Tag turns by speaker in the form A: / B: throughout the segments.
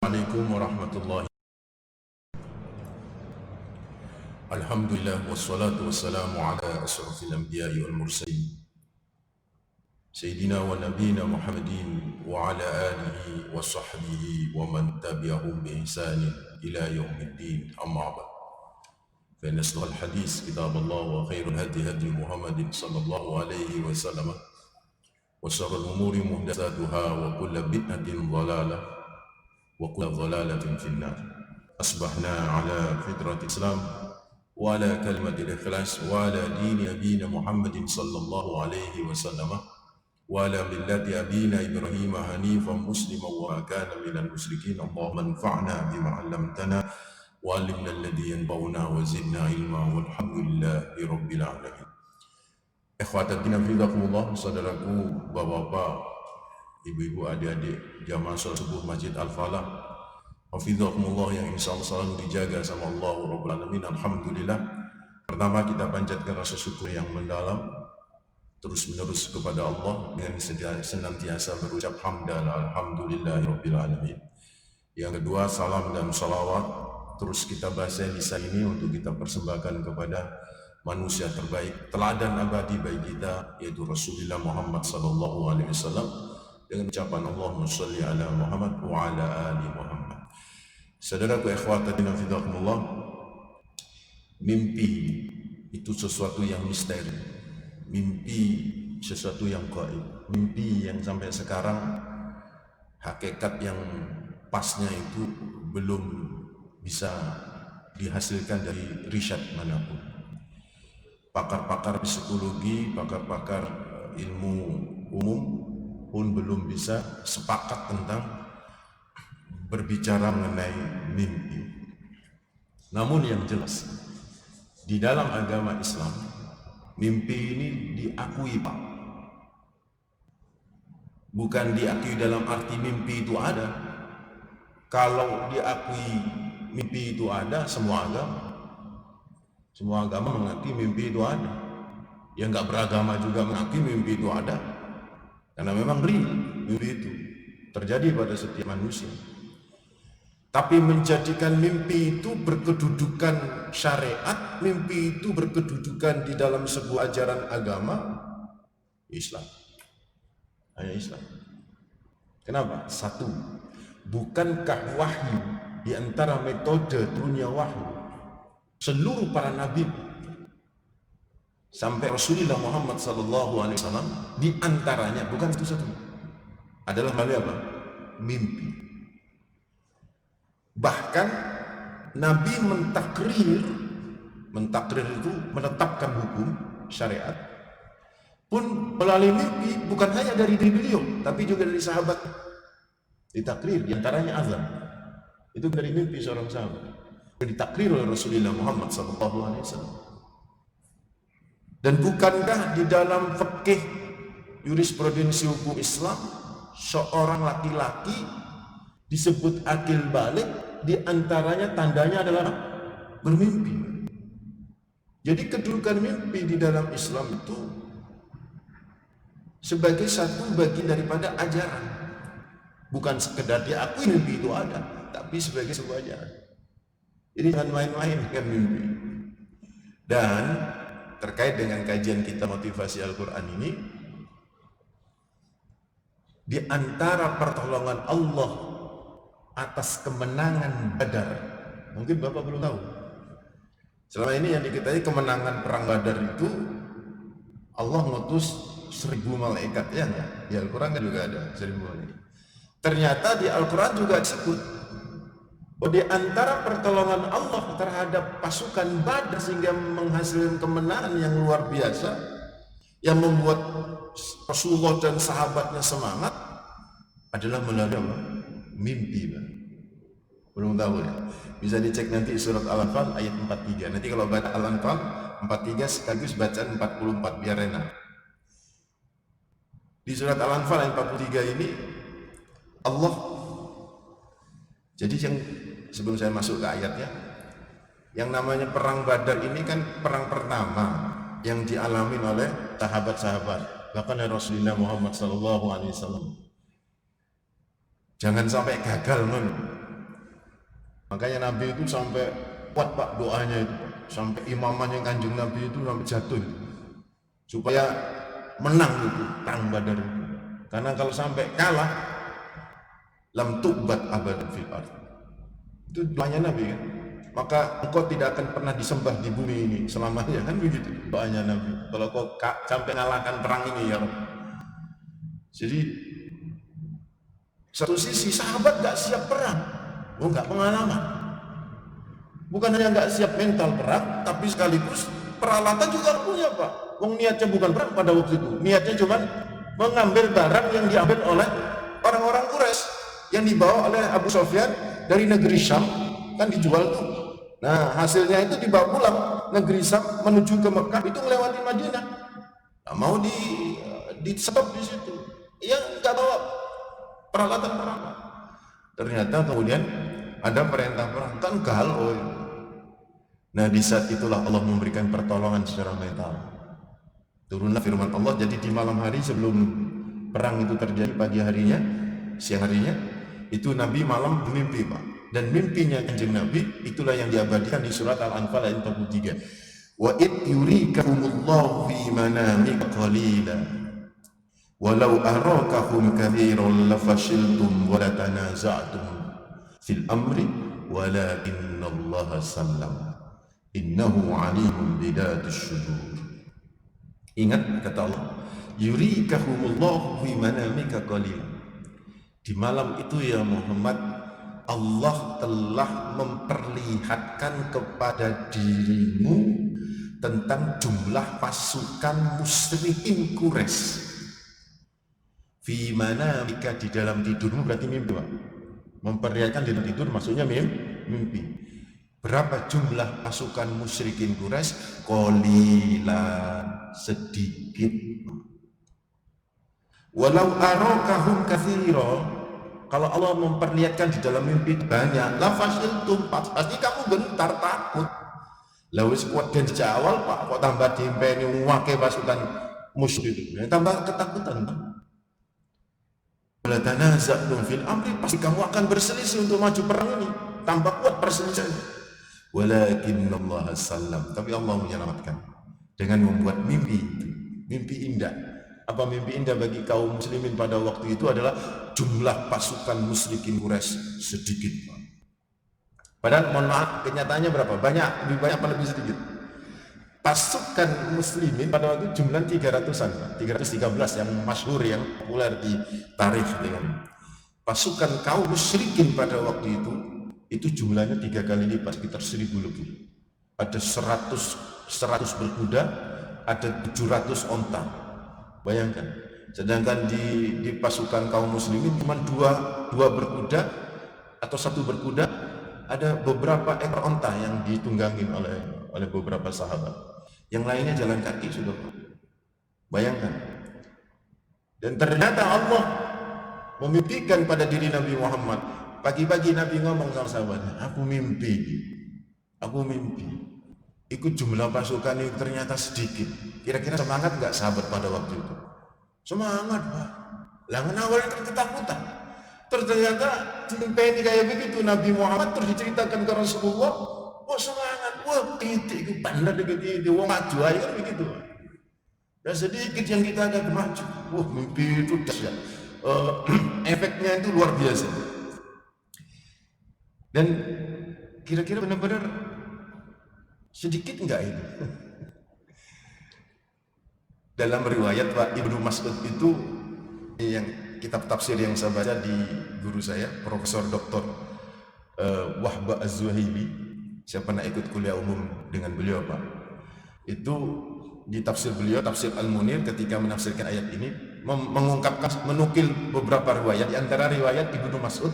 A: Assalamualaikum warahmatullahi. Alhamdulillah wassalatu wassalamu ala asrafil anbiya'i wal mursalin Sayyidina wa nabiyina Muhammadin wa ala alihi wa sahbihi wa man tabi'ahum bi ihsanin ila yaumiddin, amma ba'd. Fa inna asdaqal hadis kitabullah wa khairul hadi hadi Muhammadin sallallahu alaihi wasallam wa syarrul umuri muhdatsatuha wa kullu bid'atin dhalalah wa kullu dhalalatin finnar. Asbahna ala fitrati Islam wa ala kalimatil ikhlas wa ala dini nabiyina Muhammadin sallallahu alaihi wasallam wa ala millati abina Ibrahim hanifan musliman wa kana minal musyrikin. Allahumma anfa'na bima 'allamtana wa 'allimna alladhi yanfa'una wa zidna ilma walhamdulillahi rabbil alamin. Ikhwatatina fillakumullah, saudaraku, bapak-bapak, ibu-ibu, adik-adik jamaah salat subuh Masjid Al-Falah, hafizakumullah yang insyaallah selalu dijaga sama Allah Rabbul Alamin. Alhamdulillah. Pertama, kita panjatkan rasa syukur yang mendalam terus menerus kepada Allah dengan senantiasa berucap hamdalah alhamdulillahi rabbil alamin. Yang kedua, salam dan salawat terus kita bahas lisan ini untuk kita persembahkan kepada manusia terbaik, teladan abadi bagi kita, yaitu Rasulullah Muhammad sallallahu alaihi wasallam, dengan ucapan Allahumma shalli ala Muhammad wa ala ali Muhammad. Saudaraku, ikhwatatina fillakumullah, mimpi itu sesuatu yang misteri. Mimpi sesuatu yang gaib. Mimpi yang sampai sekarang hakikat yang pasnya itu belum bisa dihasilkan dari riset manapun. Pakar-pakar psikologi, pakar-pakar ilmu umum pun belum bisa sepakat tentang berbicara mengenai mimpi. Namun yang jelas, di dalam agama Islam, mimpi ini diakui, Pak. Bukan diakui dalam arti mimpi itu ada. Kalau diakui mimpi itu ada, semua agama mengakui mimpi itu ada. Yang nggak beragama juga mengakui mimpi itu ada. Karena memang real mimpi itu terjadi pada setiap manusia. Tapi menjadikan mimpi itu berkedudukan syariat, mimpi itu berkedudukan di dalam sebuah ajaran agama, Islam. Hanya Islam. Kenapa? Satu, bukankah wahyu di antara metode turunnya wahyu seluruh para nabi sampai Rasulullah Muhammad SAW di antaranya, bukan satu-satu, adalah melalui apa? Mimpi. Bahkan Nabi mentakrir itu menetapkan hukum syariat pun melalui mimpi, bukan hanya dari diri beliau tapi juga dari sahabat. Ditakrir, diantaranya azan itu dari mimpi seorang sahabat, ditakrir oleh Rasulullah Muhammad SAW. Dan bukankah di dalam fikih jurisprudensi hukum Islam seorang laki-laki disebut akil balik, di antaranya tandanya adalah bermimpi. Jadi kedudukan mimpi di dalam Islam itu sebagai satu bagian daripada ajaran. Bukan sekedar diakui mimpi itu ada, tapi sebagai sebuah ajaran. Jadi jangan main-main dengan mimpi. Dan terkait dengan kajian kita motivasi Al-Quran ini, di antara pertolongan Allah atas kemenangan Badar, mungkin Bapak belum tahu. Selama ini yang diketahui kemenangan perang Badar itu Allah ngutus 1000 malaikat, ya enggak? Di Al-Quran kan juga ada 1000 malaikat. Ternyata di Al-Quran juga disebut bahwa di antara pertolongan Allah terhadap pasukan Badar sehingga menghasilkan kemenangan yang luar biasa, yang membuat Rasulullah dan sahabatnya semangat, adalah melalui apa? Mimpi, Pak. Belum tahu ya? Bisa dicek nanti surat Al-Anfal ayat 43. Nanti kalau baca Al-Anfal 43 sekaligus bacaan 44 biar enak. Di surat Al-Anfal ayat 43 ini Allah, jadi yang sebelum saya masuk ke ayatnya, yang namanya perang Badar ini kan perang pertama yang dialami oleh sahabat-sahabat, bahkan Rasulullah Muhammad SAW. Jangan sampai gagal, Makanya Nabi itu sampai kuat Pak doanya itu, Pak. Sampai imamannya Kanjeng Nabi itu sampai jatuh itu. Supaya menang itu perang Badar itu. Karena kalau sampai kalah, lam tubat abadan fil ardh. Itu doanya Nabi kan. Maka engkau tidak akan pernah disembah di bumi ini selamanya, kan begitu doanya Nabi. Kalau kau sampai ngalahkan perang ini ya Rabbi. Jadi satu sisi sahabat gak siap perang, gak pengalaman. Bukan hanya gak siap mental perang, tapi sekaligus peralatan juga punya Pak. Niatnya bukan perang pada waktu itu, niatnya cuma mengambil barang yang diambil oleh orang-orang Quraisy yang dibawa oleh Abu Sufyan dari negeri Syam, kan dijual tuh. Nah hasilnya itu dibawa pulang negeri Syam menuju ke Mekah, itu melewati Madinah. Nah, mau di stop di situ, ya nggak bawa peralatan perang. Ternyata kemudian ada perintah perang, kan galau. Nah di saat itulah Allah memberikan pertolongan secara mental. Turunlah firman Allah. Jadi di malam hari sebelum perang itu terjadi, pagi harinya, siang harinya, itu Nabi malam bermimpi Pak. Dan mimpinya Kanjeng Nabi itulah yang diabadikan di surat Al-Anfal ayat 43. Wa id yurikahumullahu fi manamika qalila walau arakahum katsiran lafashiltum wa latanaza'tum fil amri walakinallaha sallam innahu alimun bidatis sudur. Ingat kata Allah, yurikahumullahu fi manamika qalila. Di malam itu ya Muhammad, Allah telah memperlihatkan kepada dirimu tentang jumlah pasukan musyrikin Quraisy. Fi manamika, di dalam tidurmu, berarti mimpi Pak. Memperlihatkan di dalam tidur maksudnya mimpi. Berapa jumlah pasukan musyrikin Quraisy? Qalila, sedikit. Walau arakahum katsira, kalau Allah memperlihatkan di dalam mimpi banyak, lafashiltum, pasti kamu gentar takut. Lawis kuat dan sejak awal Pak, kok tambah diimpeni wake pasukan musyrik, tambah ketakutan. Wala tanaza'tum fil amri, pasti kamu akan berselisih untuk maju perang ini, tambah kuat perselisihannya. Walakinallaha sallam, tapi Allah menyelamatkan dengan membuat mimpi itu, mimpi indah. Apa mimpi indah bagi kaum muslimin pada waktu itu adalah jumlah pasukan musyrikin Quraisy sedikit. Padahal mohon maaf, kenyataannya berapa? Banyak, lebih banyak apa lebih sedikit? Pasukan muslimin pada waktu jumlah 300-an, 313 yang masyhur, yang populer di tarikh dengan pasukan kaum musyrikin pada waktu itu jumlahnya 3 kali lipat, sekitar 1000 lebih. Ada 100 berkuda, ada 700 onta. Bayangkan, sedangkan di pasukan kaum muslimin cuma dua berkuda atau 1 berkuda, ada beberapa ekor onta yang ditunggangin oleh beberapa sahabat. Yang lainnya jalan kaki sudah. Bayangkan. Dan ternyata Allah memimpikan pada diri Nabi Muhammad. Pagi-pagi Nabi ngomong sama sahabatnya, aku mimpi. Ikut jumlah pasukan ini ternyata sedikit. Kira-kira semangat nggak sahabat pada waktu itu? Semangat Pak. Lah awalnya ketakutan. Ternyata ini kayak begitu Nabi Muhammad, terus diceritakan ke Rasulullah. Wah semangat, wah titik itu benar begitu, wah maju aja kan begitu. Dan sedikit yang kita agak maju, wah mimpi itu dahsyat. Efeknya itu luar biasa. Dan kira-kira benar-benar sedikit enggak itu? Dalam riwayat Pak Ibnu Mas'ud itu, yang kitab tafsir yang saya baca di guru saya, Profesor Dr. Wahba Az-Zuhaili, saya pernah ikut kuliah umum dengan beliau Pak. Itu di tafsir beliau, tafsir Al-Munir, ketika menafsirkan ayat ini, mengungkapkan, menukil beberapa riwayat. Di antara riwayat Ibnu Mas'ud,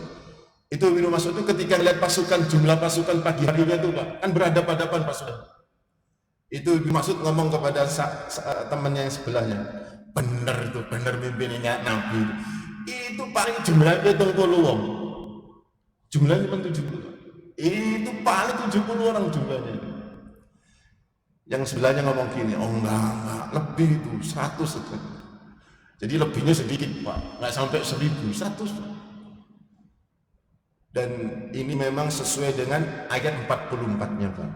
A: itu Ibnu Mas'ud itu ketika melihat pasukan, jumlah pasukan pagi harinya itu Pak, kan berhadapan-hadapan pasukan. Itu Ibnu Mas'ud ngomong kepada temannya yang sebelahnya, bener mimpinya Nabi. Itu paling jumlahnya 70 orang. Jumlahnya cuma 70. Itu paling 70 orang jumlahnya. Yang sebelahnya ngomong gini, oh enggak, lebih itu 100. Jadi lebihnya sedikit Pak, nggak sampai 1000, 100. Dan ini memang sesuai dengan ayat 44-nya, Pak.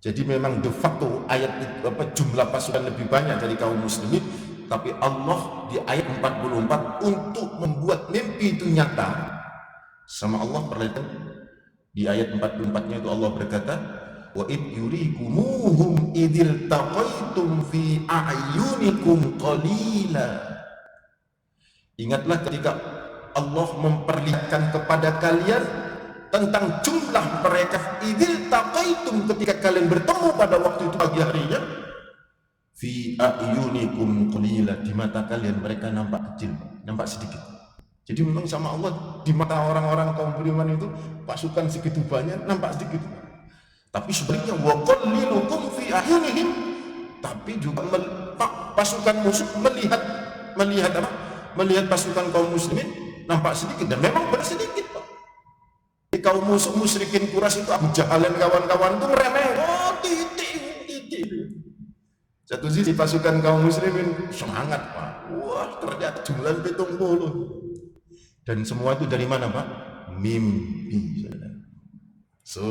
A: Jadi memang de facto ayat itu, jumlah pasukan lebih banyak dari kaum muslimin, tapi Allah di ayat 44 untuk membuat mimpi itu nyata. Sama Allah perlihatkan di ayat 44-nya itu Allah berkata, wa id yurikumuhum idil taqaitum fi a'yunikum qalila. Ingatlah ketika Allah memperlihatkan kepada kalian tentang jumlah mereka, idil taqaitum, ketika kalian bertemu pada waktu itu pagi harinya, fi a'yunikum qalila, di mata kalian mereka nampak kecil, nampak sedikit. Jadi memang sama Allah di mata orang-orang kaum beriman itu pasukan segitu banyak nampak sedikit. Tapi sebaliknya wa qallilukum fi a'yunihim, tapi juga pasukan musuh melihat apa? Melihat pasukan kaum muslimin nampak sedikit, dan memang benar sedikit, Pak. Di kaum musuh musyrikin Quraisy itu Abu Jahal dan kawan-kawan itu ngeremehin, oh titik. Satu sisi pasukan kaum muslimin semangat, Pak. Wah, ternyata jumlah 70. Dan semua itu dari mana, Pak? Mimpi. So,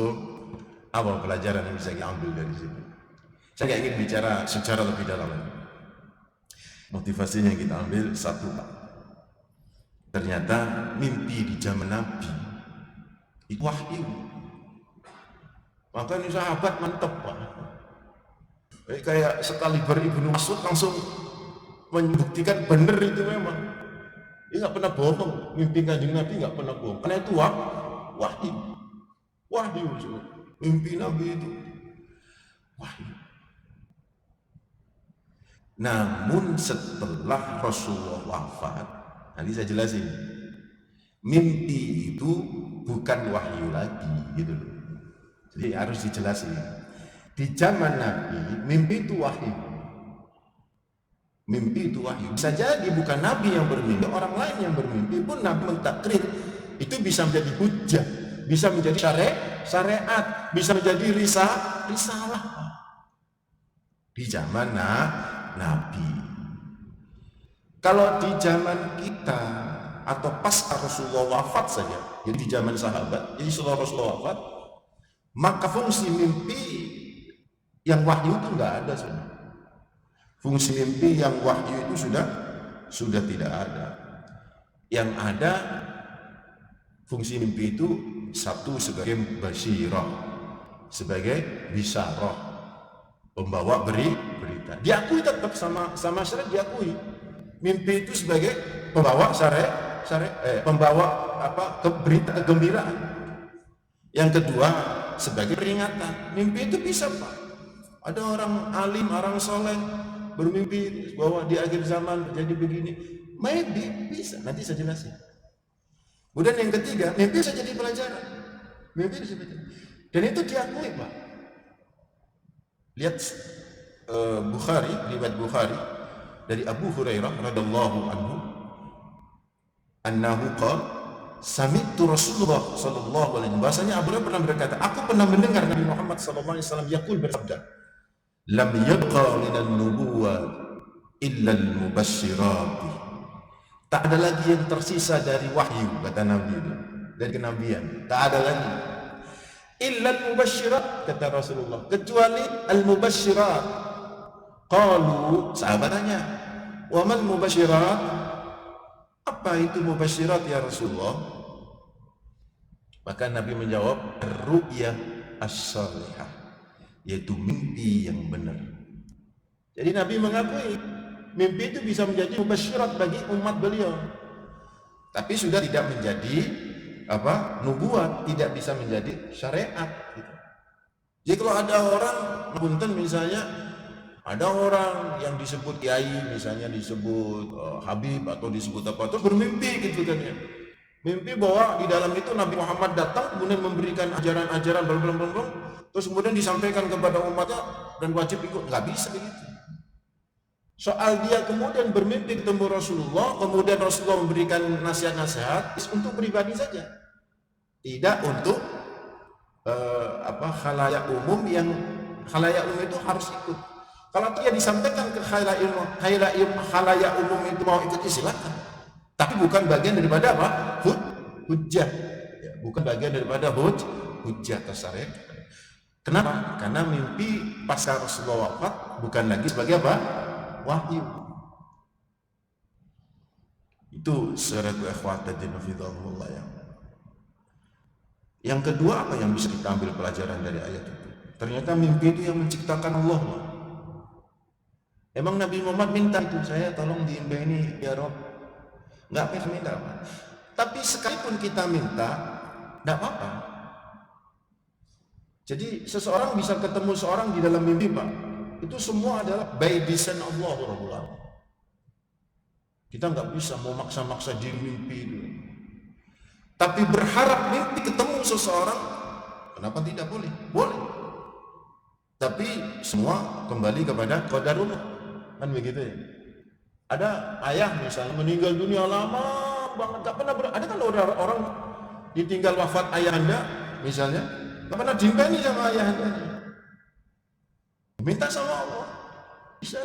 A: apa pelajaran yang bisa diambil dari sini? Saya ingin bicara secara lebih dalam. Motivasinya yang kita ambil satu, Pak. Ternyata mimpi di zaman Nabi itu wahyu. Makanya sahabat mantap, Pak. Kayak sekali Ibnu Mas'ud langsung membuktikan benar itu memang. Dia nggak pernah bohong, mimpi Kanjeng Nabi nggak pernah bohong. Karena itu wahyu, mimpi Nabi itu wahyu. Namun setelah Rasulullah wafat, nanti saya jelasin, mimpi itu bukan wahyu lagi, gitu loh. Jadi harus dijelasin. Di zaman Nabi, mimpi itu wahyu. Mimpi itu wahyu. Bisa jadi bukan Nabi yang bermimpi, orang lain yang bermimpi pun Nabi mentakrir. Itu bisa menjadi hujjah, bisa menjadi syariat, bisa menjadi risalah. Di zaman Nabi. Kalau di zaman kita atau pasca Rasulullah wafat saja, jadi di zaman sahabat, jadi setelah Rasulullah wafat, maka fungsi mimpi yang wahyu itu nggak ada sebenarnya. Fungsi mimpi yang wahyu itu sudah tidak ada. Yang ada fungsi mimpi itu satu sebagai basyirah, sebagai bisyarah, pembawa berita. Diakui tetap sama syariat, diakui. Mimpi itu sebagai pembawa pembawa berita kegembiraan. Yang kedua sebagai peringatan. Mimpi itu bisa, Pak. Ada orang alim, orang soleh bermimpi bahwa di akhir zaman jadi begini, maybe bisa, nanti saya jelasin. Kemudian yang ketiga, mimpi bisa jadi pelajaran, dan itu diakui, Pak. Lihat Bukhari, riwayat Bukhari dari Abu Hurairah radhiyallahu anhu, annahu qala sami'tu Rasulullah sallallahu alaihi wasallam, bahasanya Abu Hurairah pernah berkata, aku pernah mendengar Nabi Muhammad sallallahu alaihi wasallam yaqul, bersabda, lam yabqa minan nubuwwah illa al-mubasysyirat. Tak ada lagi yang tersisa dari wahyu, kata Nabi itu, dari kenabian. Tak ada lagi. Illa al-mubasysyirat, kata Rasulullah, kecuali al-mubasysyirat. Qalu, sahabat tanya, wa mal mubasysyirat? Apa itu mubasysyirat ya Rasulullah? Maka Nabi menjawab, ru'yah as-salihah, yaitu mimpi yang benar. Jadi Nabi mengakui mimpi itu bisa menjadi mubasysyirat bagi umat beliau, tapi sudah tidak menjadi nubuat, tidak bisa menjadi syariat gitu. Jadi kalau ada orang punten, misalnya ada orang yang disebut kiai, misalnya disebut habib atau disebut apa, terus bermimpi gitu kan ya, mimpi bahwa di dalam itu Nabi Muhammad datang kemudian memberikan ajaran-ajaran belum, terus kemudian disampaikan kepada umatnya dan wajib ikut. Nggak bisa begitu. Soal dia kemudian bermimpi ketemu Rasulullah, kemudian Rasulullah memberikan nasihat-nasihat untuk pribadi saja, tidak untuk khalayak umum, yang khalayak umum itu harus ikut. Kalau dia disampaikan ke khalayak umum itu mau ikut, silakan, tapi bukan bagian daripada hujjah. bukan bagian daripada hujjah atau syariat. Kenapa? Karena mimpi pasca Rasulullah wafat bukan lagi sebagai apa? Wahyu. Itu suratu ikhwataddin hafizahullah ya. Yang kedua, apa yang bisa kita ambil pelajaran dari ayat itu? Ternyata mimpi itu yang menciptakan Allah. Emang Nabi Muhammad minta itu, saya tolong diimba ini ya Rob. Nggak pernah minta apa. Tapi sekalipun kita minta, nggak apa-apa. Jadi seseorang bisa ketemu seorang di dalam mimpi, Pak. Itu semua adalah by design Allah Rabbul Alamin. Kita nggak bisa mau maksa-maksa di mimpi itu. Tapi berharap mimpi ketemu seseorang, kenapa tidak boleh? Boleh. Tapi semua kembali kepada qadarullah. Kan begitu ya. Ada ayah misalnya meninggal dunia lama banget, gak pernah ada kan orang ditinggal wafat ayah anda misalnya, gak pernah diimpeni sama ayah anda, minta sama Allah bisa.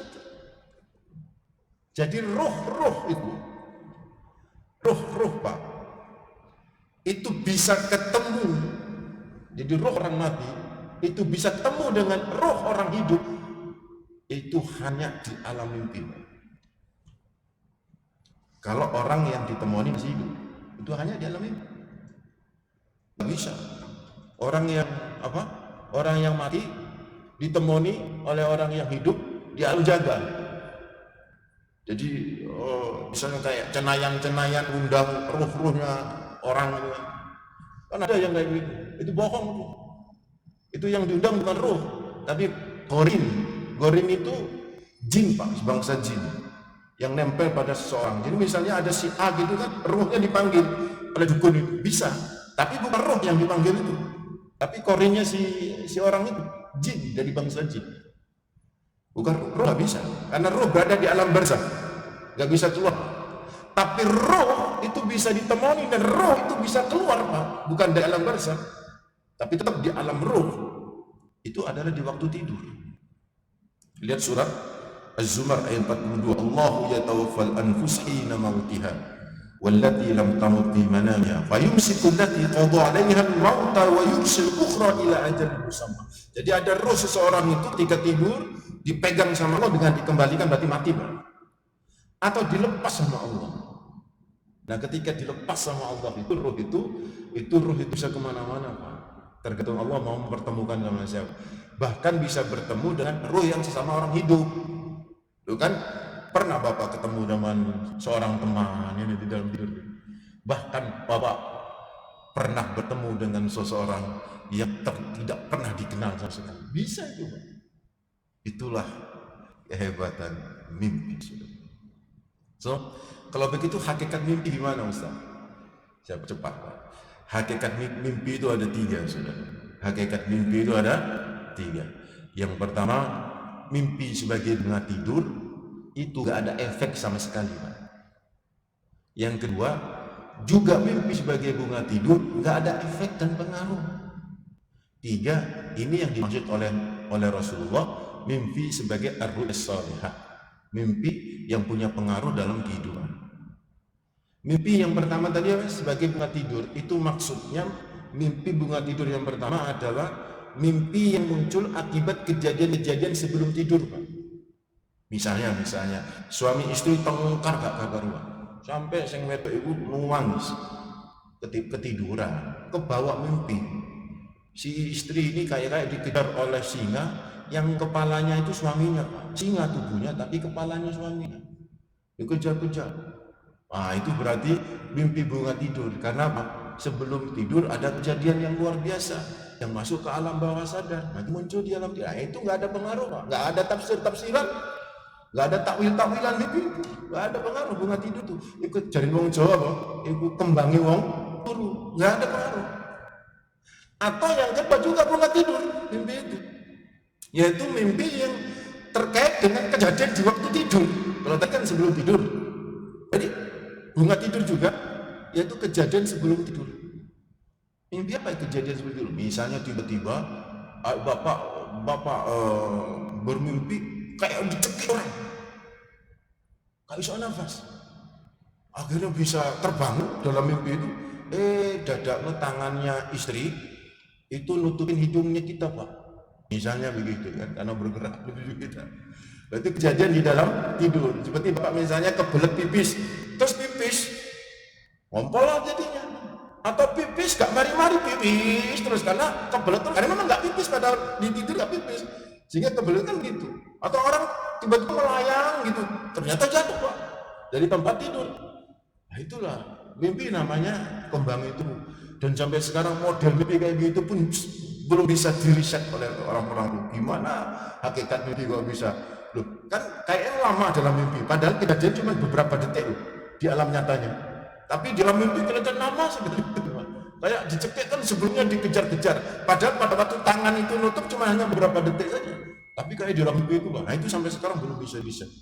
A: Jadi roh itu roh Pak itu bisa ketemu. Jadi roh orang mati itu bisa ketemu dengan roh orang hidup itu hanya di alam mimpi. Kalau orang yang ditemani masih hidup, itu hanya di alam mimpi. Nggak bisa. Orang yang mati ditemani oleh orang yang hidup di alam jaga. Jadi misalnya kayak cenayang-cenayang undang ruh-ruhnya orang itu. Kan ada yang kayak gitu. Itu bohong. Itu yang diundang bukan ruh, tapi gorin itu jin Pak, bangsa jin yang nempel pada seseorang. Jadi misalnya ada si A gitu kan, ruhnya dipanggil oleh dukun itu bisa, tapi bukan roh yang dipanggil itu, tapi korinnya si orang itu jin, dari bangsa jin. Bukan roh, nggak bisa, karena roh berada di alam barzakh, nggak bisa keluar. Tapi roh itu bisa ditemani dan roh itu bisa keluar Pak, bukan di alam barzakh, tapi tetap di alam roh. Itu adalah di waktu tidur. Lihat surat Az-Zumar ayat 42. Allahu yatawaffal anfus hina mautiha wallati lam tamut fi manamiha fayumsiku allati qada 'alaiha al-mauta wa yursil ukhra ila ajalin musamma. Jadi ada roh seseorang itu ketika tidur dipegang sama Allah dengan dikembalikan berarti mati, Pak. Atau dilepas sama Allah. Nah, ketika dilepas sama Allah itu roh itu bisa kemana-mana, Pak. Tergantung Allah mau mempertemukan sama siapa. Bahkan bisa bertemu dengan roh yang sesama orang hidup. Lu kan pernah Bapak ketemu dengan seorang teman ini di dalam tidur. Bahkan Bapak pernah bertemu dengan seseorang yang tidak pernah dikenal sama sekali. Bisa itu, Pak. Itulah kehebatan mimpi. So, kalau begitu hakikat mimpi gimana, Ustaz? Siapa cepat, Pak? Hakikat mimpi itu ada 3, Saudara. Hakikat mimpi itu ada 3. Yang pertama, mimpi sebagai bunga tidur itu gak ada efek sama sekali, Pak. Yang kedua, juga mimpi sebagai bunga tidur gak ada efek dan pengaruh. 3, ini yang dimaksud oleh Rasulullah, mimpi sebagai ar-ru'yas shalihah, mimpi yang punya pengaruh dalam kehidupan. Mimpi yang pertama tadi sebagai bunga tidur, itu maksudnya mimpi bunga tidur yang pertama adalah mimpi yang muncul akibat kejadian-kejadian sebelum tidur, Pak. Misalnya suami istri tengkar gak karuan, sampai sing wedok iku nangis ketiduran, kebawa mimpi. Si istri ini kayak dikejar oleh singa yang kepalanya itu suaminya, Pak. Singa tubuhnya tapi kepalanya suaminya. Dikejar-kejar. Nah, itu berarti mimpi bunga tidur. Karena apa? Sebelum tidur ada kejadian yang luar biasa yang masuk ke alam bawah sadar, nanti muncul di alam tidur. Nah, itu nggak ada pengaruh, Pak. Nggak ada tafsiran, nggak ada takwilan mimpi, nggak ada pengaruh bunga tidur tuh. Ikut jaring wong Jawa, Pak. Ikut kembangi wong turu, nggak ada pengaruh. Atau yang kedua juga bunga tidur, mimpi itu, yaitu mimpi yang terkait dengan kejadian di waktu tidur. Kalau tadi kan sebelum tidur, jadi bunga tidur juga, yaitu kejadian sebelum tidur. Mimpi apa kejadian sebelum tidur? Misalnya tiba-tiba bapak bermimpi kayak dicekik orang, gak bisa nafas, akhirnya bisa terbangun dalam mimpi itu, dadaknya tangannya istri itu nutupin hidungnya kita Pak. Misalnya begitu kan, karena bergerak lebih kita. Berarti kejadian di dalam tidur. Seperti Bapak misalnya kebelet pipis, terus pipis, ngompol lah jadinya. Atau pipis gak mari-mari pipis terus karena kebelet terus. Karena memang gak pipis padahal di tidur gak pipis. Sehingga kebelet kan gitu. Atau orang tiba-tiba melayang gitu, ternyata jatuh Pak dari tempat tidur. Nah itulah mimpi namanya kembang itu. Dan sampai sekarang model mimpi kayak gitu pun belum bisa diriset oleh orang-orang tuh. Gimana hakikat mimpi kok bisa? Loh, kan kayaknya lama dalam mimpi. Padahal kejadian cuma beberapa detik loh di alam nyatanya. Tapi di dalam mimpi kelihatan lama sebenarnya. Kayak dicekik kan sebelumnya dikejar-kejar. Padahal pada waktu tangan itu nutup cuma hanya beberapa detik saja. Tapi kayak di dalam mimpi itu, nah itu sampai sekarang belum bisa diriset.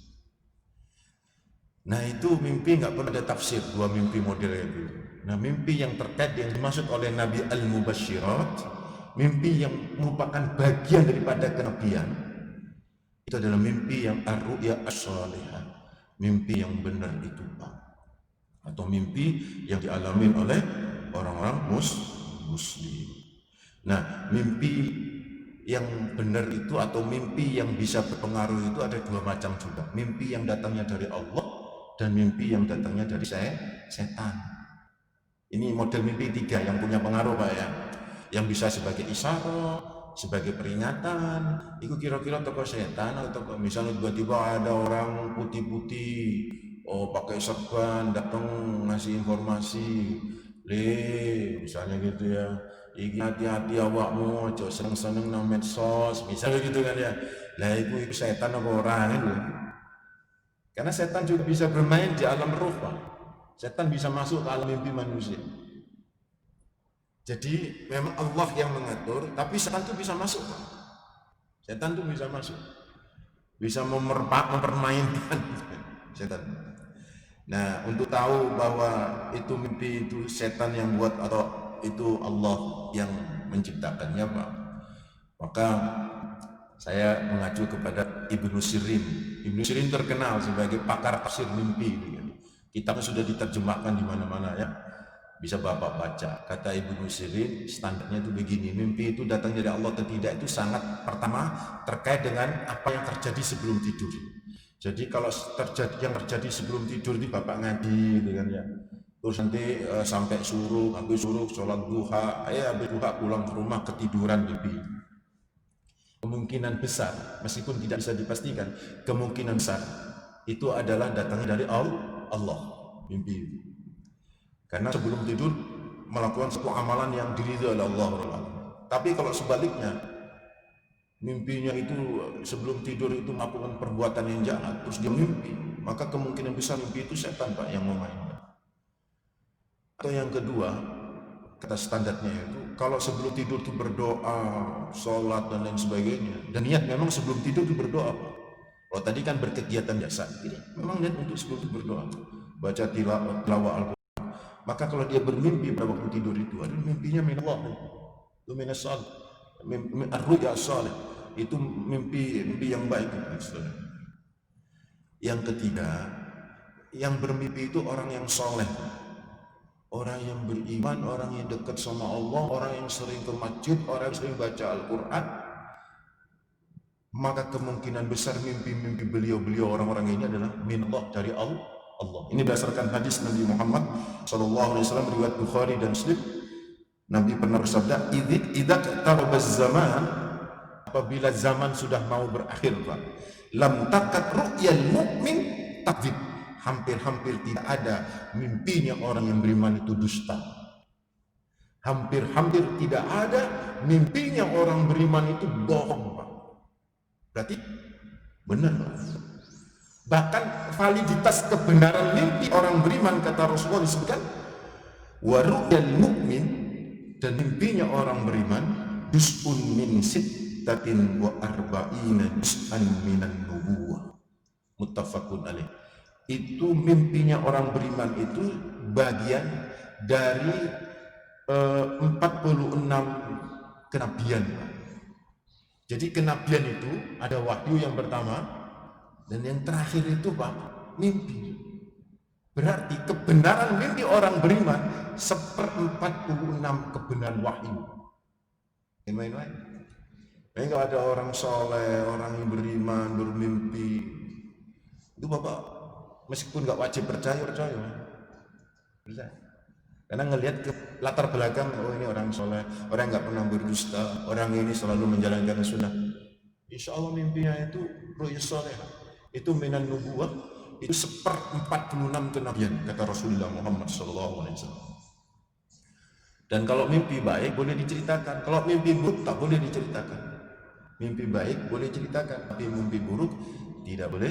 A: Nah itu mimpi nggak pernah ada tafsir dua mimpi model itu. Nah mimpi yang terkait yang dimaksud oleh Nabi Al-Mubasyirat, mimpi yang merupakan bagian daripada kenabian, itu adalah mimpi yang ar-ru'ya as-salihah, mimpi yang benar itu Pak, atau mimpi yang dialami oleh orang-orang muslim. Nah mimpi yang benar itu atau mimpi yang bisa berpengaruh itu ada dua macam juga. Mimpi yang datangnya dari Allah dan mimpi yang datangnya dari setan. Ini model mimpi tiga yang punya pengaruh Pak ya. Yang bisa sebagai isyarat, sebagai peringatan. Itu kira-kira tokoh setan atau tokoh misalnya tiba-tiba ada orang putih-putih, pakai serban datang ngasih informasi, misalnya gitu ya. Iki hati-hati awakmu, ojo seneng-seneng nang medsos, misalnya gitu kan ya. Lah itu setan apa orang itu? Karena setan juga bisa bermain di alam ruh Pak. Setan bisa masuk ke alam mimpi manusia. Jadi memang Allah yang mengatur, tapi setan itu bisa masuk Pak. Setan itu bisa masuk, bisa mempermainkan setan. Nah untuk tahu bahwa itu mimpi itu setan yang buat atau itu Allah yang menciptakannya Pak, maka saya mengacu kepada Ibnu Sirin. Ibnu Sirin terkenal sebagai pakar tafsir mimpi. Kitabnya sudah diterjemahkan di mana-mana ya. Bisa Bapak baca. Kata Ibnu Sirin, standarnya itu begini. Mimpi itu datang dari Allah atau tidak itu sangat pertama terkait dengan apa yang terjadi sebelum tidur. Jadi kalau yang terjadi sebelum tidur ini Bapak ngaji gitu kan ya. Terus nanti sampai habis suruh sholat duha, habis duha pulang ke rumah ketiduran mimpi. Kemungkinan besar, meskipun tidak bisa dipastikan, kemungkinan besar itu adalah datangnya dari Allah, mimpi itu. Karena sebelum tidur melakukan suatu amalan yang diridhoi oleh Allah. Tapi kalau sebaliknya, mimpinya itu sebelum tidur itu melakukan perbuatan yang jahat, terus dia mimpi, maka kemungkinan besar mimpi itu setan Pak yang memainkan. Atau yang kedua, kata standarnya itu, kalau sebelum tidur itu berdoa, sholat dan lain sebagainya, dan niat memang sebelum tidur itu berdoa Pak. Kalau tadi kan berkegiatan jasad, ini memang niat untuk sebelum itu berdoa, baca tilawah Al-Quran. Maka kalau dia bermimpi pada waktu tidur itu, adalah mimpinya min Allah, itu minas salih, ar-ru'ya salih, itu mimpi yang baik. Yang ketiga, yang bermimpi itu orang yang soleh, orang yang beriman, orang yang dekat sama Allah, orang yang sering ke masjid, orang yang sering baca Al-Quran. Maka kemungkinan besar mimpi-mimpi beliau orang-orang ini adalah min Allah, dari Allah. Ini berdasarkan hadis Nabi Muhammad SAW riwayat Bukhari dan Muslim. Nabi pernah bersabda, idza tarabaz zaman, apabila zaman sudah mau berakhir Pak, lam takat ru'yal mu'min takdzib, hampir-hampir tidak ada mimpinya orang yang beriman itu dusta. Hampir-hampir tidak ada mimpinya orang beriman itu bohong Pak. Berarti benar Pak. Bahkan validitas kebenaran mimpi orang beriman, kata Rasulullah disebutkan, wa ru'yal mu'min, dan mimpinya orang beriman, juz'un min sittatin wa arba'ina juz'an minan nubuwah, muttafaqun alaih. Itu mimpinya orang beriman itu bagian dari 46 kenabian. Jadi kenabian itu ada wahyu yang pertama, dan yang terakhir itu Pak, mimpi. Berarti kebenaran mimpi orang beriman 1/46 kebenaran wahyu. Main-main. Kalau ada orang soleh, orang yang beriman, bermimpi, itu Bapak meskipun nggak wajib percaya. Karena ngelihat ke latar belakang, oh ini orang soleh, orang nggak pernah berdusta, orang ini selalu menjalankan sunnah. Insya Allah mimpinya itu ru'ya soleh, itu minan nubuwah, itu 1/46 kenabian kata Rasulullah Muhammad SAW. Dan kalau mimpi baik boleh diceritakan, kalau mimpi buruk tak boleh diceritakan. Mimpi baik boleh diceritakan, tapi mimpi buruk tidak boleh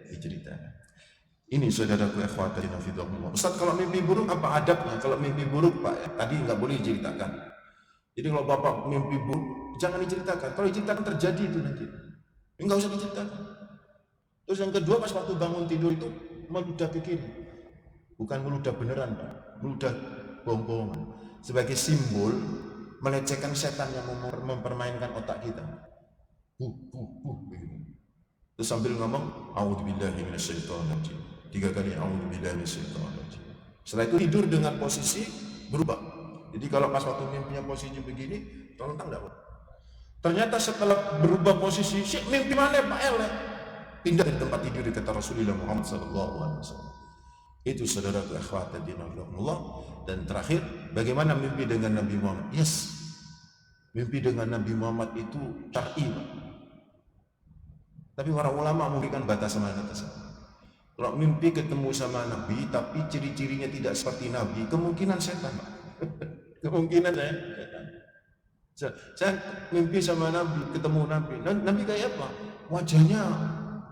A: diceritakan. Ini saudaraku ikhwati fillah. Ustaz, kalau mimpi buruk apa adabnya? Kalau mimpi buruk Pak, tadi nggak boleh diceritakan. Jadi kalau Bapak mimpi buruk jangan diceritakan. Kalau diceritakan terjadi itu nanti. Nggak usah diceritakan. Terus yang kedua, pas waktu bangun tidur itu meludah ke kiri. Bukan meludah beneran Pak, meludah bohong-bohongan. Sebagai simbol melecehkan setan yang mempermainkan otak kita. Begitu. Terus sambil ngomong, a'udzubillahi minasyaitonirrajim. 3 kali a'udzubillahi minasyaitonirrajim. Setelah itu tidur dengan posisi berubah. Jadi kalau pas waktu mimpinya posisi begini, tentang enggak, Pak? Ternyata setelah berubah posisi, mimpi mana Pak Elek? Pindah dari tempat tidur di kata Rasulullah Muhammad SAW. Itu saudaraku akhwat dinallah. Dan terakhir, bagaimana mimpi dengan Nabi Muhammad? Yes, mimpi dengan Nabi Muhammad itu syar'i, Pak. Tapi para ulama memberikan batasan-batasan. Kalau mimpi ketemu sama Nabi, tapi ciri-cirinya tidak seperti Nabi, kemungkinan setan, Pak. Kemungkinan setan. Saya mimpi sama Nabi, ketemu Nabi. Nabi kayak apa? Wajahnya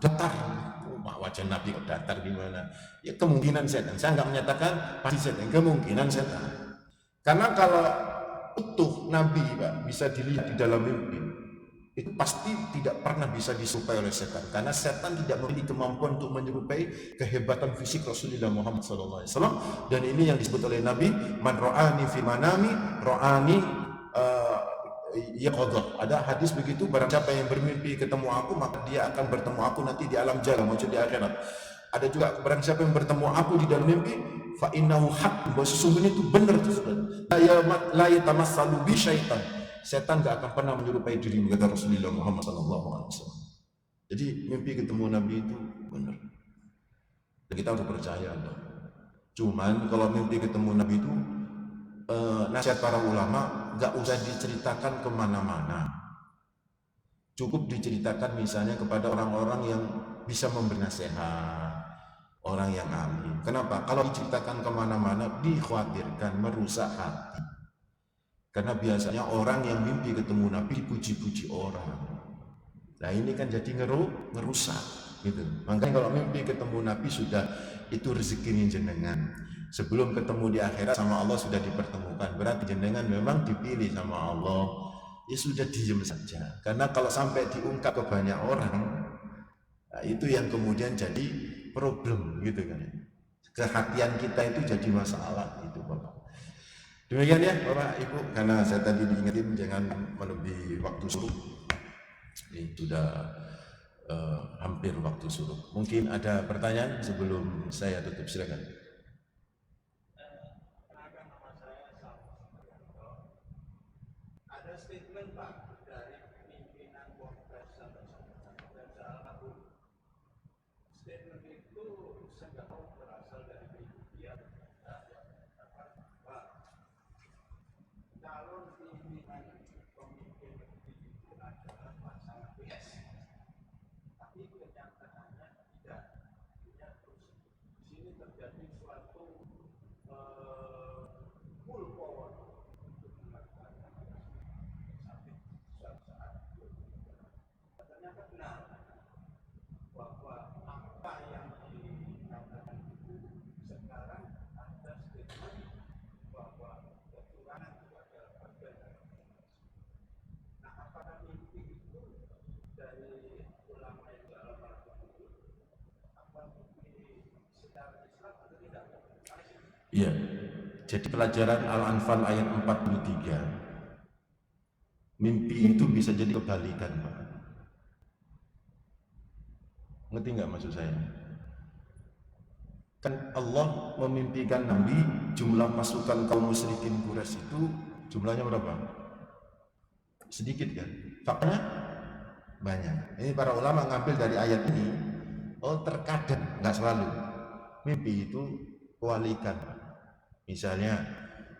A: datar. Wajah Nabi kok datar gimana? Ya kemungkinan setan. Saya nggak menyatakan pasti setan, kemungkinan setan. Karena kalau utuh Nabi Pak bisa dilihat di dalam mimpi, itu pasti tidak pernah bisa disupai oleh setan, karena setan tidak memiliki kemampuan untuk menyerupai kehebatan fisik Rasulullah Muhammad SAW. Dan ini yang disebut oleh Nabi, man ro'ani fi manami ro'ani yaqadhah. Ada hadis begitu, barang siapa yang bermimpi ketemu aku, maka dia akan bertemu aku nanti di alam jalan, maksudnya di akhirat. Ada juga barang siapa yang bertemu aku di dalam mimpi, fa innahu haq, bahwa sesungguhnya itu benar tersebut. La yatamassalu bi syaitan. Setan gak akan pernah menyerupai dirimu, kata Rasulullah Muhammad SAW. Jadi mimpi ketemu Nabi itu benar. Dan kita harus percaya. Cuman kalau mimpi ketemu Nabi itu nasihat para ulama gak usah diceritakan kemana-mana. Cukup diceritakan misalnya kepada orang-orang yang bisa memberi nasihat, orang yang alim. Kenapa? Kalau diceritakan kemana-mana dikhawatirkan merusak hati. Karena biasanya orang yang mimpi ketemu Nabi dipuji-puji orang. Nah ini kan jadi ngerusak gitu. Makanya kalau mimpi ketemu Nabi sudah itu rezekinya jenengan. Sebelum ketemu di akhirat sama Allah sudah dipertemukan. Berarti jenengan memang dipilih sama Allah. Ya sudah diem saja. Karena kalau sampai diungkap ke banyak orang, nah itu yang kemudian jadi problem gitu kan. Kehatian kita itu jadi masalah itu Bapak. Demikian ya Bapak Ibu, karena saya tadi diingetin jangan melebihi waktu suruh. Ini sudah hampir waktu suruh. Mungkin ada pertanyaan sebelum saya tutup, silakan. Ada statement Pak dari pimpinan Polres statement itu saya nggak tahu berasal dari media. Calon pimpinan pemimpin itu adalah pasangan PS, tapi kenyataannya tidak. Di sini terjadi suatu full power untuk melakukan sampai suatu saat ternyata benar bahwa apa yang dikatakan itu sekarang ada statement bahwa kecurangan itu adalah bagian dari. Nah, apakah mimpi itu dari ulama yang dalam itu apa mimpi secara Islam atau tidak? Iya. Jadi pelajaran Al-Anfal ayat 43, mimpi itu bisa jadi kebalikan, Pak. Ngerti nggak maksud saya? Kan Allah memimpikan Nabi, jumlah pasukan kaum musyrikin Quraisy itu jumlahnya berapa? Sedikit kan? Faktanya banyak. Ini para ulama ngambil dari ayat ini, oh terkadang, nggak selalu. Mimpi itu kewalikan. Misalnya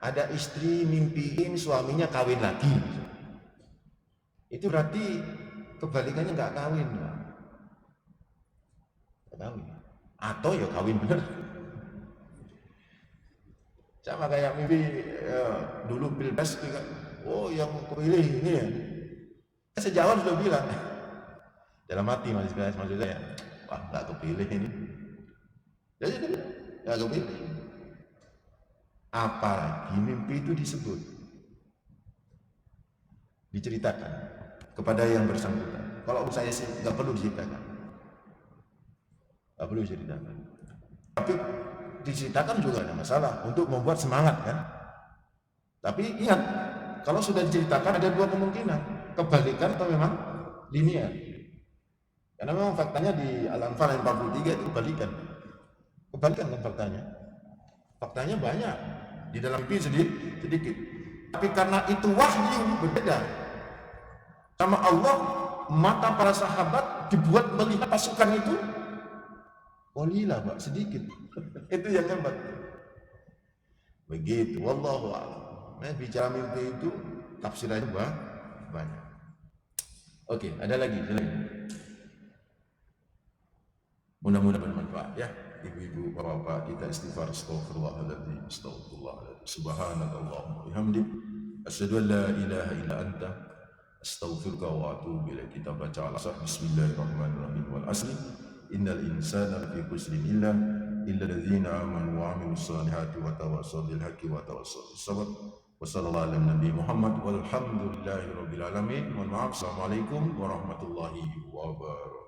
A: ada istri mimpiin suaminya kawin lagi, itu berarti kebalikannya nggak kawin, atau ya kawin bener. Sama kayak mimpi dulu pilpres, oh yang kepilih ini ya, sejauh sudah bilang dalam hati maksud saya, wah nggak kepilih ini, jadi nggak kepilih. Apalagi mimpi itu disebut, diceritakan kepada yang bersangkutan. Kalau saya sih nggak perlu diceritakan, nggak perlu diceritakan. Tapi diceritakan juga ada masalah untuk membuat semangat kan. Tapi ingat, kalau sudah diceritakan ada dua kemungkinan, kebalikan atau memang linear. Karena memang faktanya di Al-Anfal 43 itu kebalikan kan faktanya. Faktanya banyak, di dalam mimpi sedikit. Tapi karena itu wahyu berbeda. Sama Allah, mata para sahabat dibuat melihat pasukan itu qalilah, Pak, sedikit. Itu yang hebat. Begitu, wallahu a'lam. Bicara mimpi itu tafsirannya banyak. Oke, ada lagi. Mudah-mudahan bermanfaat ya. Ibu-ibu, bapak-bapak, kita istighfar, astaghfirullahaladzim, subhanakallahumma bihamdik, asyhadu an la ilaha illa anta, astaghfiruka wa atubu ilaik. Kita baca al-asr, bismillahirrahmanirrahim, wal asri innal insana lafi khusrin illa alladzina amanu wa amilus solihati wa tawassaw bil haqqi wa tawassaw bis sabr. Wa sallallahu ala nabi Muhammad walhamdulillahi rabbil alamin. Mohon maaf. Assalamualaikum warahmatullahi wabarakatuh.